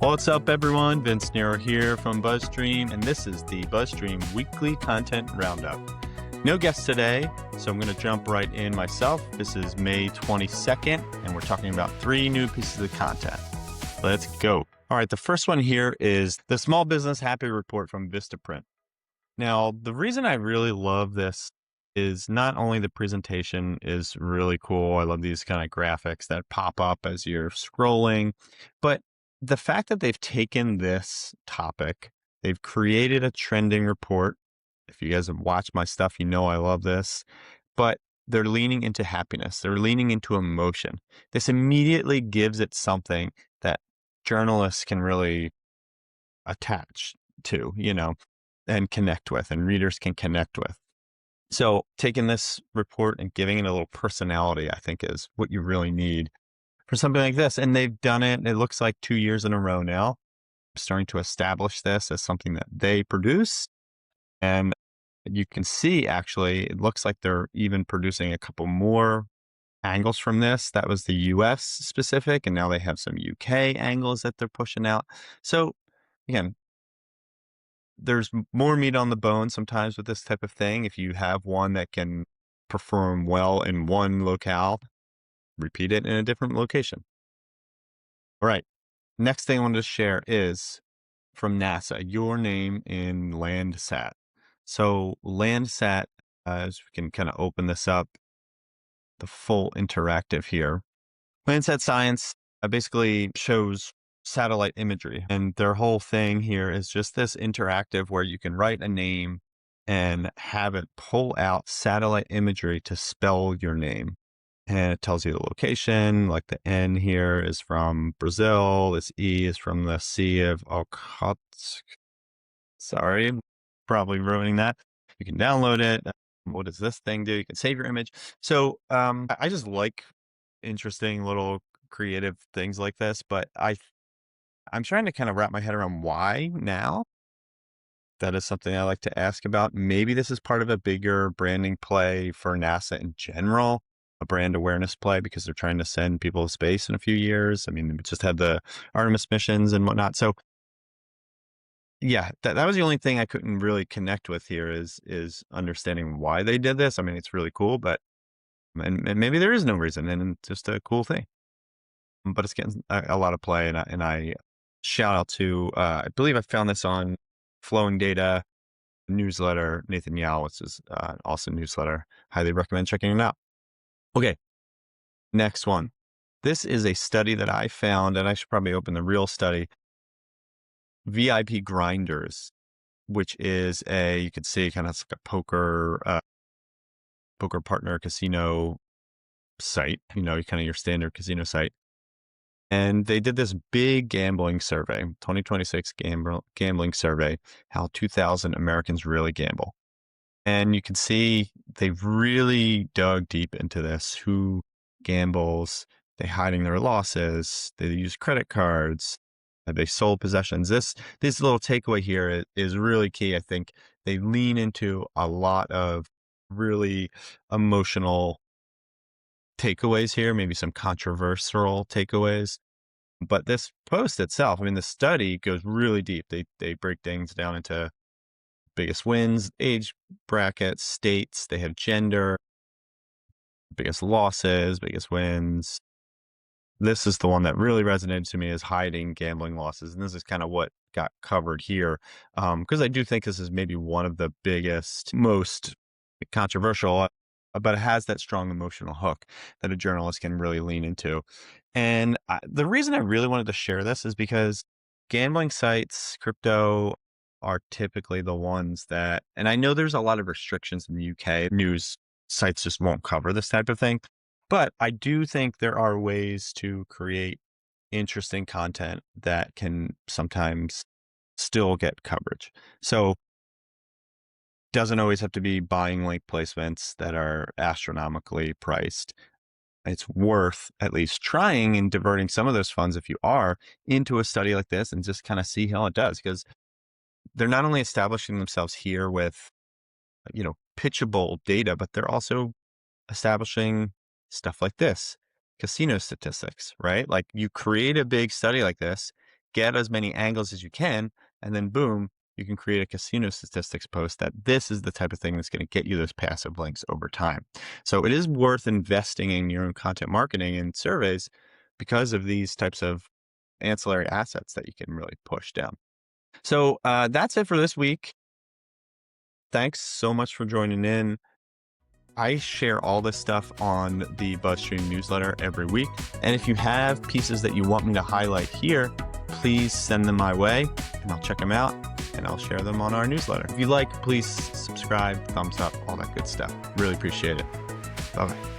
What's up, everyone? Nero here from BuzzStream, and this is the BuzzStream Weekly Content Roundup. No guests today, so I'm going to jump right in myself. This is May 22nd, and we're talking about 3 new pieces of content. Let's go. All right, the first one here is the Small Business Happy Report from Vista. Now, the reason I really love this is not only the presentation is really cool. I love these kind of graphics that pop up as you're scrolling, but the fact that they've taken this topic, they've created a trending report. If you guys have watched my stuff, you know I love this, but they're leaning into happiness. They're leaning into emotion. This immediately gives it something that journalists can really attach to, and connect with, and readers can connect with. So taking this report and giving it a little personality, I think, is what you really need for something like this. And they've done it, it looks like 2 years in a row now, starting to establish this as something that they produce. And you can see, actually, it looks like they're even producing a couple more angles from this. That was the US specific, and now they have some UK angles that they're pushing out. So again, there's more meat on the bone sometimes with this type of thing. If you have one that can perform well in one locale, repeat it in a different location. All right. Next thing I wanted to share is from NASA, your name in Landsat. So Landsat, as we can kind of open this up, the full interactive here. Landsat Science basically shows satellite imagery, and their whole thing here is just this interactive where you can write a name and have it pull out satellite imagery to spell your name. And it tells you the location, like the N here is from Brazil, this E is from the Sea of Okhotsk. Sorry, probably ruining that. You can download it. What does this thing do? You can save your image. So I just like interesting little creative things like this, but I'm trying to kind of wrap my head around why now. That is something I like to ask about. Maybe this is part of a bigger branding play for NASA in general, a brand awareness play, because they're trying to send people to space in a few years. I mean, we just had the Artemis missions and whatnot. So yeah, that was the only thing I couldn't really connect with here is understanding why they did this. I mean, it's really cool, but and maybe there is no reason, and it's just a cool thing. But it's getting a lot of play, and I shout out to I believe I found this on Flowing Data newsletter, Nathan Yao, which is an awesome newsletter. Highly recommend checking it out. Okay, next one. This is a study that I found, and I should probably open the real study. VIP Grinders, which is you could see kind of like a poker partner casino site, kind of your standard casino site. And they did this big gambling survey, 2026 gambling survey, how 2,000 Americans really gamble. And you can see they've really dug deep into this. Who gambles? They hiding their losses. They use credit cards. They sold possessions. This little takeaway here is really key. I think they lean into a lot of really emotional takeaways here, maybe some controversial takeaways. But this post itself, I mean, the study goes really deep. They break things down into biggest wins, age brackets, states. They have gender, biggest losses, biggest wins. This is the one that really resonated to me, is hiding gambling losses. And this is kind of what got covered here. Because I do think this is maybe one of the biggest, most controversial, but it has that strong emotional hook that a journalist can really lean into. And the reason I really wanted to share this is because gambling sites, crypto, are typically the ones that, and I know there's a lot of restrictions in the UK, news sites just won't cover this type of thing. But I do think there are ways to create interesting content that can sometimes still get coverage. So doesn't always have to be buying link placements that are astronomically priced. It's worth at least trying and diverting some of those funds, if you are, into a study like this and just kind of see how it does. Because they're not only establishing themselves here with, pitchable data, but they're also establishing stuff like this, casino statistics, right? Like, you create a big study like this, get as many angles as you can, and then boom, you can create a casino statistics post that this is the type of thing that's going to get you those passive links over time. So it is worth investing in your own content marketing and surveys because of these types of ancillary assets that you can really push down. So that's it for this week. Thanks so much for joining in. I share all this stuff on the BuzzStream newsletter every week. And if you have pieces that you want me to highlight here, please send them my way and I'll check them out and I'll share them on our newsletter. If you like, please subscribe, thumbs up, all that good stuff. Really appreciate it. Bye-bye.